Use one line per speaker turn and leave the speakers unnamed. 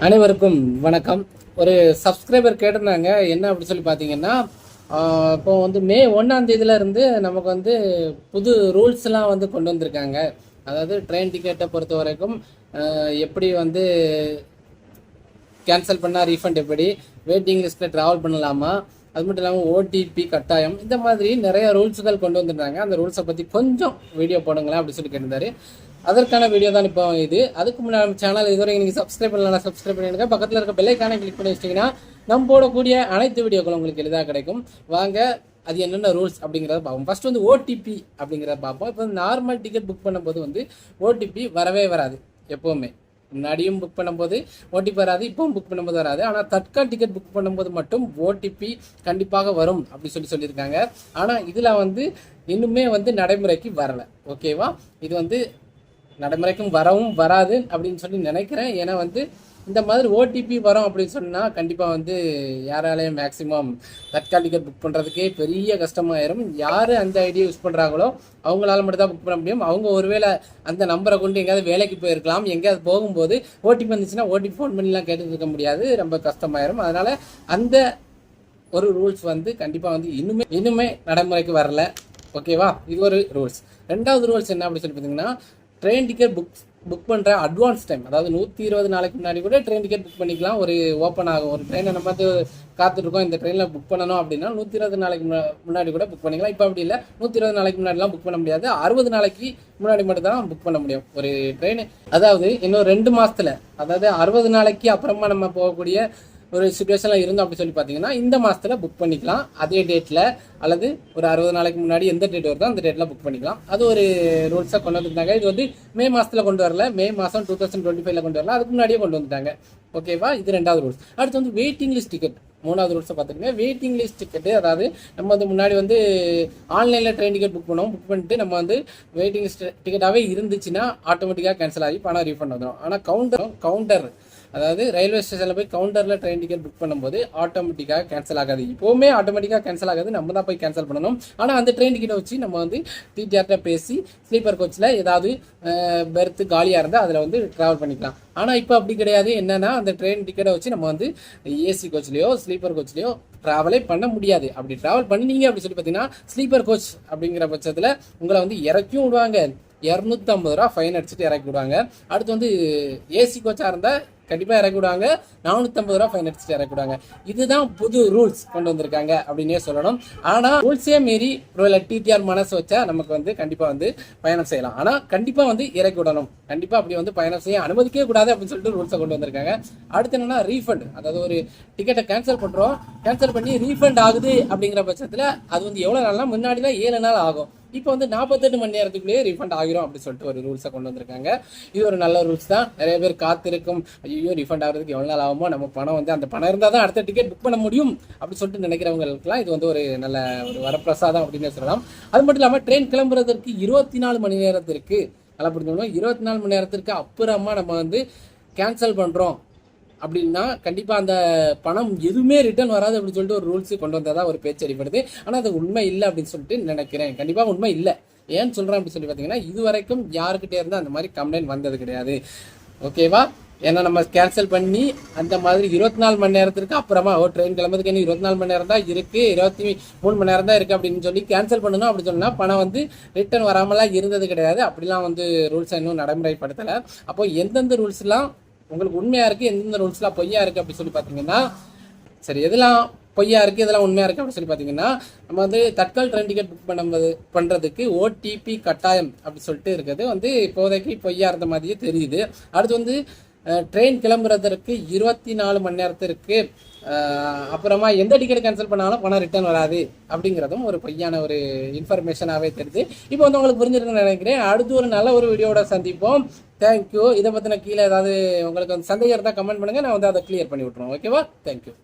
அனைவருக்கும் வணக்கம். ஒரு சப்ஸ்கிரைபர் கேட்டிருந்தாங்க, என்ன அப்படி சொல்லி பார்த்தீங்கன்னா, இப்போ வந்து மே 1ஆம் தேதியிலேருந்து நமக்கு வந்து புது ரூல்ஸ்லாம் வந்து கொண்டு வந்திருக்காங்க. அதாவது ட்ரெயின் டிக்கெட்டை பொறுத்த வரைக்கும் எப்படி வந்து கேன்சல் பண்ணால் ரீஃபண்ட், எப்படி வெயிட்டிங் லிஸ்ட்டில் ட்ராவல் பண்ணலாமா, அது மட்டும் இல்லாமல் ஓடிபி கட்டாயம், இந்த மாதிரி நிறைய ரூல்ஸுகள் கொண்டு வந்துருந்தாங்க. அந்த ரூல்ஸை பற்றி கொஞ்சம் வீடியோ போடுங்களேன் அப்படி சொல்லி கேட்டிருந்தாரு. அதற்கான வீடியோ தான் இப்போ இது. அதுக்கு முன்னாடி நம்ம சேனல் இதுவரை நீங்கள் சப்ஸ்கிரைப் பண்ணலாம், சப்ஸ்கிரைப் பண்ணிடுங்க. பக்கத்தில் இருக்க பெல்லைக்கான கிளிக் பண்ணி வச்சிட்டிங்கன்னா நம்ம போடக்கூடிய அனைத்து வீடியோக்களும் உங்களுக்கு எளிதாக கிடைக்கும். வாங்க அது என்னென்ன ரூல்ஸ் அப்படிங்கிறத பார்ப்போம். ஃபர்ஸ்ட் வந்து ஓடிபி அப்படிங்கிறத பார்ப்போம். இப்போ நார்மல் டிக்கெட் புக் பண்ணும்போது வந்து ஓடிபி வரவே வராது. எப்போவுமே முன்னாடியும் புக் பண்ணும்போது ஓடிபி வராது, இப்பவும் புக் பண்ணும்போது வராது. ஆனால் தட்கால் டிக்கெட் புக் பண்ணும்போது மட்டும் ஓடிபி கண்டிப்பாக வரும் அப்படி சொல்லியிருக்காங்க. ஆனால் இதில் வந்து இன்னுமே வந்து நடைமுறைக்கு வரலை. ஓகேவா? இது வந்து நடைமுறைக்கும் வரவும் வராது அப்படின்னு சொல்லி நினைக்கிறேன். ஏன்னா வந்து இந்த மாதிரி ஓடிபி வரும் அப்படின்னு சொன்னால் கண்டிப்பாக வந்து யாராலையும் மேக்ஸிமம் தட்கால் டிக்கெட் புக் பண்ணுறதுக்கே பெரிய கஷ்டமாயிரும். யார் அந்த ஐடியா யூஸ் பண்ணுறாங்களோ அவங்களால மட்டும் தான் புக் பண்ண முடியும். அவங்க ஒருவேளை அந்த நம்பரை கொண்டு எங்கேயாவது வேலைக்கு போயிருக்கலாம், எங்கேயாவது போகும்போது ஓடிபி வந்துச்சுன்னா ஓடிபி ஃபோன் பண்ணிலாம் கேட்டுட்டு இருக்க முடியாது, ரொம்ப கஷ்டமாயிரும். அதனால் அந்த ஒரு ரூல்ஸ் வந்து கண்டிப்பாக வந்து இன்னுமே நடைமுறைக்கு வரல. ஓகேவா? இது ஒரு ரூல்ஸ். ரெண்டாவது ரூல்ஸ் என்ன அப்படி சொல்லி பார்த்தீங்கன்னா, ட்ரெயின் டிக்கெட் புக் பண்ணுற அட்வான்ஸ் டைம், அதாவது 120 நாளைக்கு முன்னாடி கூட ட்ரெயின் டிக்கெட் புக் பண்ணிக்கலாம். ஒரு ஓப்பன் ஆகும் ஒரு ட்ரெயினை நம்ம வந்து காத்துட்ருக்கோம், இந்த ட்ரெயினில் புக் பண்ணணும் அப்படின்னா 120 நாளைக்கு முன்னாடி கூட புக் பண்ணிக்கலாம். இப்போ அப்படி இல்லை, 120 நாளைக்கு முன்னாடிலாம் புக் பண்ண முடியாது. 60 நாளைக்கு முன்னாடி மட்டும் தான் புக் பண்ண முடியும் ஒரு ட்ரெயின். அதாவது இன்னும் 2 மாதத்தில், அதாவது 60 நாளைக்கு அப்புறமா நம்ம போகக்கூடிய ஒரு சுச்சுவேஷனில் இருந்தோம் அப்படி சொல்லி பார்த்தீங்கன்னா இந்த மாதத்தில் புக் பண்ணிக்கலாம். அதே டேட்டில் அல்லது ஒரு 60 நாளைக்கு முன்னாடி எந்த டேட் வருதோ அந்த டேட்டில் புக் பண்ணிக்கலாம். அது ஒரு ரூல்ஸாக கொண்டு வந்துட்டாங்க. இது வந்து மே மாதத்தில் கொண்டு வரல, மே மாதம் 2025 கொண்டு வரல, அதுக்கு முன்னாடியே கொண்டு வந்துட்டாங்க. ஓகேவா? இது ரெண்டாவது ரூல்ஸ். அடுத்து வந்து வெயிட்டிங் லிஸ்ட் டிக்கெட், மூணாவது ரூல்ஸை பார்த்துருங்க. வெயிட்டிங் லிஸ்ட் டிக்கெட்டு, அதாவது நம்ம வந்து முன்னாடி வந்து ஆன்லைனில் ட்ரெயின் டிக்கெட் புக் பண்ணுவோம். புக் பண்ணிட்டு நம்ம வந்து வெயிட்டிங் லிஸ்ட் டிக்கெட்டாகவே இருந்துச்சுன்னா ஆட்டோமேட்டிக்காக கேன்சல் ஆகி பணம் ரீஃபண்ட் வந்துடும். ஆனால் கவுண்டர் அதாவது ரயில்வே ஸ்டேஷனில் போய் கவுண்டரில் ட்ரெயின் டிக்கெட் புக் பண்ணும்போது ஆட்டோமேட்டிக்காக கேன்சல் ஆகாது. இப்போவுமே ஆட்டோமேட்டிக்காக கேன்சல் ஆகாது, நம்ம தான் போய் கேன்சல் பண்ணணும். ஆனால் அந்த ட்ரெயின் டிக்கெட்டை வச்சு நம்ம வந்து டிடிஆர்ட்ட பேசி ஸ்லீப்பர் கோச்சில் ஏதாவது பெர்த்து காலியாக இருந்தால் அதில் வந்து ட்ராவல் பண்ணிக்கலாம். ஆனால் இப்போ அப்படி கிடையாது. என்னன்னா அந்த ட்ரெயின் டிக்கெட்டை வச்சு நம்ம வந்து ஏசி கோச்லேயோ ஸ்லீப்பர் கோச்லேயோ ட்ராவலே பண்ண முடியாது. அப்படி ட்ராவல் பண்ணினீங்க அப்படி சொல்லி பார்த்தீங்கன்னா ஸ்லீப்பர் கோச் அப்படிங்கிற பட்சத்தில் உங்களை வந்து இறக்கியும் விடுவாங்க, 250 ரூபா ஃபைன் அடிச்சுட்டு இறக்கி விடுவாங்க. அடுத்து வந்து ஏசி கோச்சாக இருந்தால் கண்டிப்பாக இறக்கி விடுவாங்க, 450 ரூபா ஃபைன் அடிச்சுட்டு இறக்கி விடுவாங்க. இதுதான் புது ரூல்ஸ் கொண்டு வந்திருக்காங்க அப்படின்னே சொல்லணும். ஆனால் ரூல்ஸே மீறி ஒருவேளை டிடிஆர் மனசு வச்சா நமக்கு வந்து கண்டிப்பாக வந்து பயணம் செய்யலாம். ஆனால் கண்டிப்பாக வந்து இறக்கி விடணும், கண்டிப்பாக அப்படி வந்து பயணம் செய்ய அனுமதிக்கவே கூடாது அப்படின்னு சொல்லிட்டு ரூல்ஸை கொண்டு வந்திருக்காங்க. அடுத்து என்னன்னா ரீஃபண்ட், அதாவது ஒரு டிக்கெட்டை கேன்சல் பண்ணுறோம், கேன்சல் பண்ணி ரீஃபண்ட் ஆகுது அப்படிங்கிற பட்சத்தில் அது வந்து எவ்வளோ நாள்னா முன்னாடி தான் 7 நாள் ஆகும், இப்போ வந்து 48 மணி நேரத்துக்குள்ளேயே ரீஃபண்ட் ஆகிரும் அப்படின்னு சொல்லிட்டு ஒரு ரூல்ஸை கொண்டு வந்திருக்காங்க. இது ஒரு நல்ல ரூல்ஸ் தான். நிறைய பேர் காத்திருக்கும், ஐயோ ரீஃபண்ட் ஆகிறதுக்கு எவ்வளோ நாள் ஆகுமோ, நம்ம பணம் வந்து அந்த பணம் இருந்தால் தான் அடுத்த டிக்கெட் புக் பண்ண முடியும் அப்படின்னு சொல்லிட்டு நினைக்கிறவங்களுக்குலாம் இது வந்து ஒரு நல்ல ஒரு வரப்பிரசாதம் அப்படின்னு சொல்லலாம். அது மட்டும் இல்லாமல் ட்ரெயின் கிளம்புறதுக்கு 24 மணி நேரத்திற்கு, நல்லா புரிஞ்சுக்கணும், 24 மணி நேரத்திற்கு அப்புறமா நம்ம வந்து கேன்சல் பண்ணுறோம் அப்படின்னா கண்டிப்பாக அந்த பணம் எதுவுமே ரிட்டர்ன் வராது அப்படின்னு சொல்லிட்டு ஒரு ரூல்ஸு கொண்டு வந்ததா ஒரு பேச்சு அடிப்படுது. ஆனால் அது உண்மை இல்லை அப்படின்னு சொல்லிட்டு நினைக்கிறேன். கண்டிப்பாக உண்மை இல்லை. ஏன்னு சொல்கிறேன் அப்படின்னு சொல்லி பார்த்தீங்கன்னா இது வரைக்கும் யாருக்கிட்டே இருந்தால் அந்த மாதிரி கம்ப்ளைண்ட் வந்தது கிடையாது. ஓகேவா? ஏன்னா நம்ம கேன்சல் பண்ணி அந்த மாதிரி 24 மணி நேரத்திற்கு அப்புறமா ட்ரெயின் கிளம்புறதுக்கு இன்னும் 24 மணி நேரம் தான் இருக்குது, 23 மணி நேரம் தான் இருக்குது அப்படின்னு சொல்லி கேன்சல் பண்ணணும் அப்படி சொன்னால் பணம் வந்து ரிட்டர்ன் வராமலாம் இருந்தது கிடையாது. அப்படிலாம் வந்து ரூல்ஸை இன்னும் நடைமுறைப்படுத்தலை. அப்போ எந்தெந்த ரூல்ஸ்லாம் உங்களுக்கு உண்மையாக இருக்குது, எந்தெந்த ரூல்ஸ்லாம் பொய்யா இருக்குது அப்படி சொல்லி பார்த்தீங்கன்னா, சரி எதெல்லாம் பொய்யா இருக்குது இதெல்லாம் உண்மையாக இருக்குது அப்படின்னு சொல்லி பார்த்தீங்கன்னா, நம்ம வந்து தட்கால் ட்ரெயின் டிக்கெட் புக் பண்ணுறதுக்கு ஓடிபி கட்டாயம் அப்படி சொல்லிட்டு இருக்கிறது வந்து இப்போதைக்கு பொய்யா இருந்த மாதிரியே தெரியுது. அடுத்து வந்து ட்ரெயின் கிளம்புறதற்கு 24 மணி நேரத்திற்கு அப்புறமா எந்த டிக்கெட் கேன்சல் பண்ணாலும் பணம் ரிட்டர்ன் வராது அப்படிங்கிறதும் ஒரு பொய்யான ஒரு இன்ஃபர்மேஷனாகவே தெரியுது. இப்போ வந்து உங்களுக்கு புரிஞ்சிருக்குன்னு நினைக்கிறேன். அடுத்து ஒரு நல்ல ஒரு வீடியோட சந்திப்போம். தேங்க்யூ. இதை பற்றின கீழே ஏதாவது உங்களுக்கு வந்து சந்தேகம் இருந்தால் கமெண்ட் பண்ணுங்கள், நான் வந்து அதை கிளியர் பண்ணி விட்ருவோம். ஓகேவா? தேங்க்யூ.